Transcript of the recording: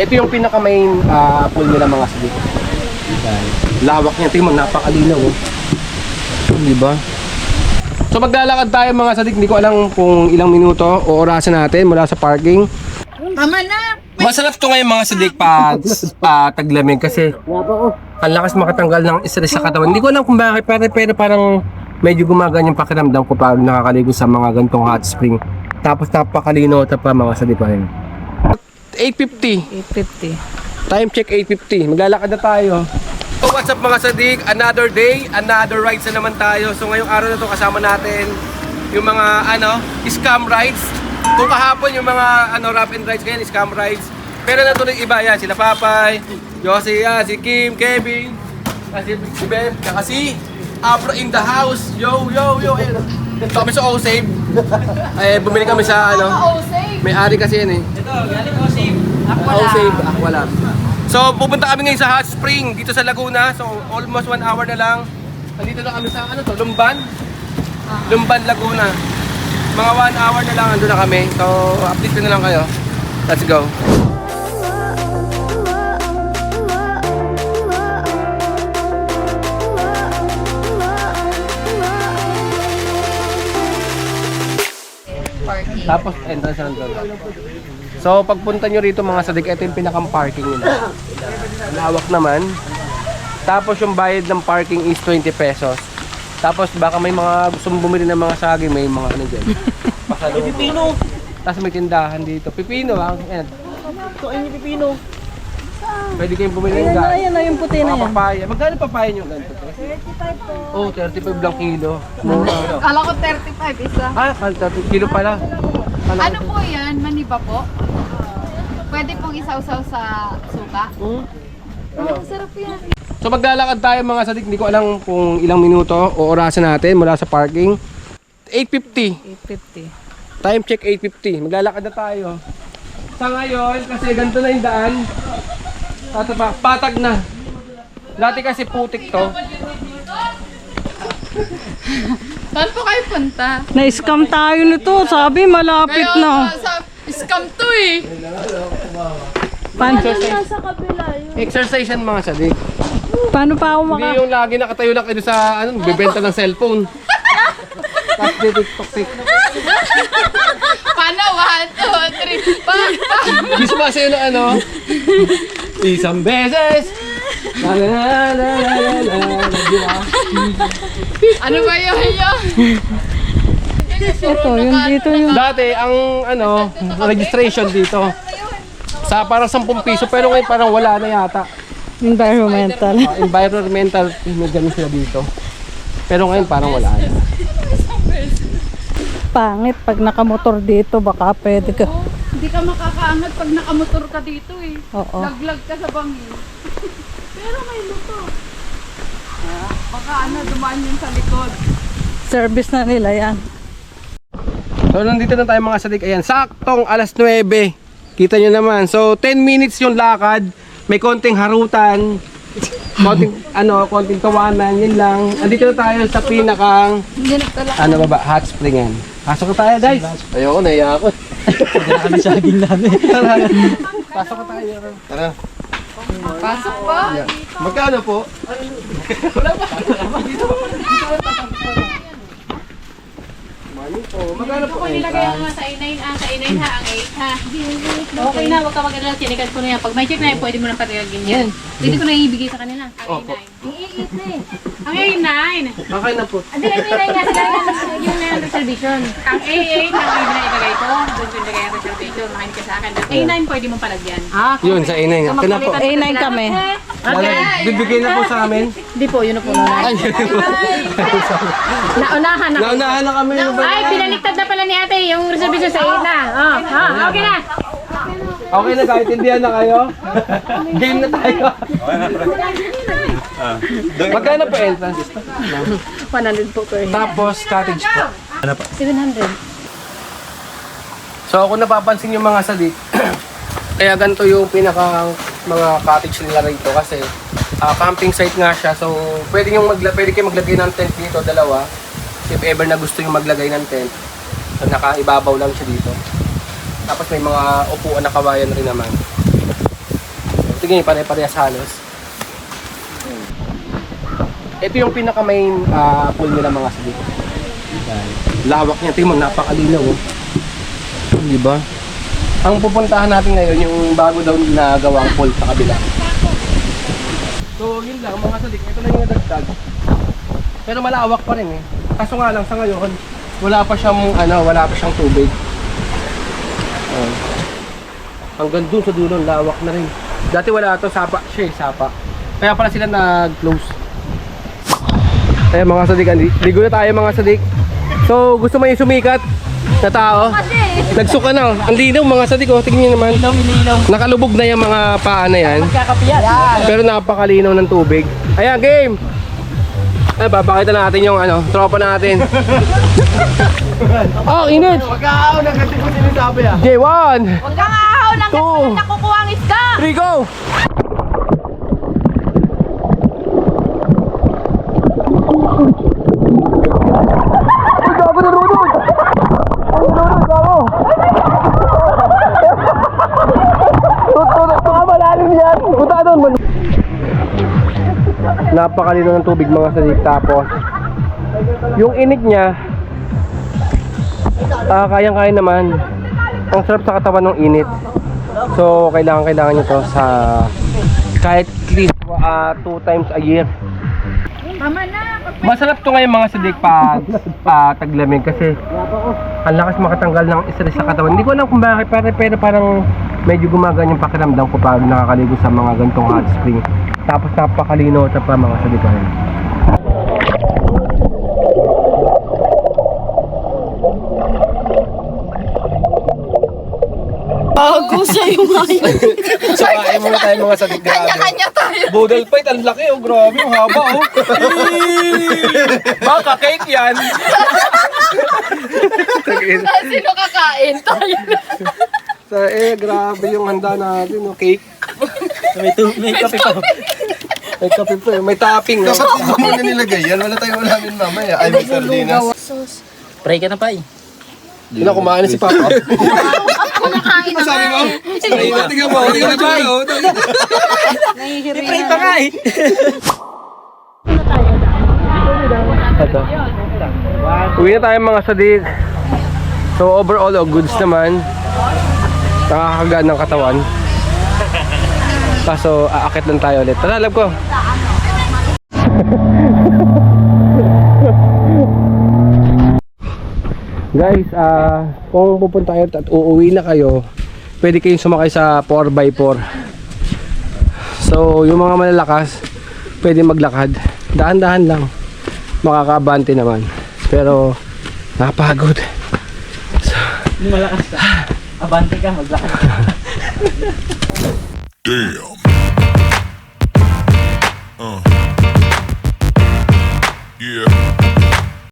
Ito yung pinaka main pool nila mga sadik. Lawak niya, tingnan mo, napakalinaw oh. Di ba? So maglalakad tayo mga sadik, hindi ko alam kung ilang minuto o orasan natin mula sa parking. Tama na! Masarap to ngayon mga sadik taglamig kasi ang lakas makatanggal ng stress sa katawan. Hindi ko alam kung bakit, pero parang medyo gumagan yung pakiramdam ko pag nakakaligo sa mga gantong hot spring. Tapos napakalino pa mga sadik pa rin. 8:50. 850. Time check 8:50. Maglalakad na tayo. So what's up mga sadik? Another day, another rides na naman tayo. So ngayong araw na to kasama natin yung mga scam rides. Kung kahapon yung mga rough and rides, ngayon scam rides. Pero natuloy iba yan, sila Papay, Josie, si Kim, Kevin, si Ben, si Afro in the house. Yo. Ito kami sa O-Save. Bumili kami sa may-ari kasi yan eh. Ito, galing O-Save. O-Save, Aqualab. So pupunta kami ngayon sa hot spring dito sa Laguna. So almost 1 hour na lang. Nandito na kami sa Lumban. Lumban, Laguna. Mga 1 hour na lang ando na kami. So update ko na lang kayo. Let's go. Tapos entrance na doon. So pagpunta nyo rito mga sadik, ito yung pinakang parking nila. Lawak naman. Tapos yung bayad ng parking is 20 pesos. Tapos baka may mga gustong bumili ng mga saging, may mga dyan. Pasalubong. Pipino. Tapos may tindahan dito. Pipino Ayan. Ito ay pipino. Pwede kayong bumili ng Ayan na yung puti na yan. papaya. Magkano papaya nyo ganito? 35 po. Oh, 35 lang kilo. Mura. Kala ko 35 isa. 30 kilo pala. Ano po yan? Maniba po? Pwede pong isawsaw sa suka? Oo, sarap yan. So maglalakad tayo mga sadik, hindi ko alam kung ilang minuto o orasan natin mula sa parking. 8:50. 850. Time check 8:50. Maglalakad na tayo. Sa ngayon, kasi ganito na yung daan. Patag na. Dati kasi putik to. Saan po kayo punta? Na-scam tayo nito. Sabi malapit na. Scam to eh. Exercise yan mga sadik. Paano pa ako Hindi yung lagi nakatayo lang kayo sa bibenta ng cellphone. Tapos TikTok. Paano? 1, 2, 3, 4. Gusto ba sa'yo na isang beses. Ano ba yun? Ito, yung dito yung... Dati ang registration dito sa parang 10 piso pero ngayon parang wala na yata. Environmental. Environmental may ganun sila dito. Pero ngayon parang wala na. Pangit pag nakamotor dito, baka pwede ka. Hindi ka makakaangat pag nakamotor ka dito eh. Oo. Laglag ka sa bangin. Pero may luto. Baka dumaan yun sa likod. Service na nila yan. So nandito na tayo mga sadik. Ayan, saktong alas 9. Kita nyo naman. So 10 minutes yung lakad. May konting harutan. Konting tawanan. Yun lang. Andito na tayo sa pinakang hot spring yan. Pasok na tayo guys. Ayoko, naiya ako. Hindi na kami saging namin. Pasok na tayo. Tara. Pasok ba? Magkano po? Wala ba? Magkano po? Kung nilagay mo nga sa A9, sa A9 ha, ang 8 ha. Okay na, huwag ka mag-alala, tinikat ko na yan. Pag may check na yan, pwede mo nang patagagin yan. Pwede ko na ibigay sa kanila. Ang A9. Ang A9. Okay na po. Hindi, ang A9 nga, sila yung na reservation. Ang A8, ang A9 na ilagay ko, doon ko ilagay ang reservation. Makinig ka sa akin. Ang A9, pwede mong palagyan. Yun, sa inay nga. Ito na po. A9 kami. Bibigay na po sa amin. Hindi po, yun na po. Naunahan na. Naunahan na kami. Ay, pinaliktad na pala ni ate yung reservation sa 8 na. Okay na. Okay na, kahit hindi na kayo. Game na tayo. Magkano po entrance? 100 po per head. Tapos cottage po. 700. So kung napapansin yung mga sadik, kaya ganito yung pinaka mga cottage nila rito kasi camping site nga siya. So pwede kayo maglagay ng tent dito, dalawa. If ever na gusto yung maglagay ng tent, so nakaibabaw lang siya dito. Tapos may mga upuan na kawayan rin naman. Tingnan, pare-parehas halos. Ito yung pinaka main pool nila mga sadik. Lawak niya, tingnan mo, napakalinaw. Oh. Di ba? Ang pupuntahan natin ngayon, yung bago daw na gawang pool sa kabila. So, yun lang mga sadik. Ito lang yung nadagdag. Pero malawak pa rin eh. Kaso nga lang sa ngayon, wala pa siyang tubig. Oh. Hanggang dun sa dulo, lawak na rin. Dati wala ito, sapa siya eh, sapa. Kaya pala sila nag-close. Ayan mga sadik, ligo na tayo mga sadik. So, gusto mo yung sumikat na tao? Nagsuka na. Ang linaw mga sadik, oh. Tingnan nyo naman. Nakalubog na yung mga paa na yan. Pero napakalinaw ng tubig. Ayan, game! Ay, papakita natin yung tropa natin. Oh, init! Huwag ka ako ng kasi ko sinasabi ah. J1! Huwag kang ahaw ng Two. nakukuha ang isda! 3, go! Napakalino ng tubig mga sadik. Tapos yung inig niya kayang-kaya naman. Ang sarap sa katawan ng init. So kailangan nyo to sa kahit at least 2 times a year. Mama na! Masarap to ngayon mga sadik pag taglamig kasi ang lakas makatanggal ng stress sa katawan. Hindi ko alam kung bakit pero parang medyo gumagaan yung pakiramdam ko pag nakakaligo sa mga gantong hot spring. Tapos napakalino sa pa mga sadik. Bago sa'yo ngayon. So kain muna tayo mga sadik. Kanya-kanya tayo! Budal fight, ang laki oh, grabe, ang haba oh. Baka cake yan. Sino kakain? Tayo na! So grabe yung handa natin oh, cake. May kape pa. May kape pa, may topping. Kasi kung mo na nilagay yan, wala tayong ulamin mamaya. Ay, may sardinas. Pray ka na pa eh. Hindi na kumain na si Papa. Kumakain na Sabi mo? Tingnan mo, tingnan mo. Pray pa nga eh. Ito. Uwi na tayo mga sadik. So overall, goods naman. Nakakagaan ng katawan. Kaso aakit lang tayo ulit. Tara, love ko. Guys, kung pupunta kayo at uuwi na kayo, pwede kayong sumakay sa 4x4. So, yung mga malalakas, pwede maglakad. Dahan-dahan lang. Makakabante naman. Pero, napagod. So, Hindi malakas ka. Abante ka, maglakad. Damn.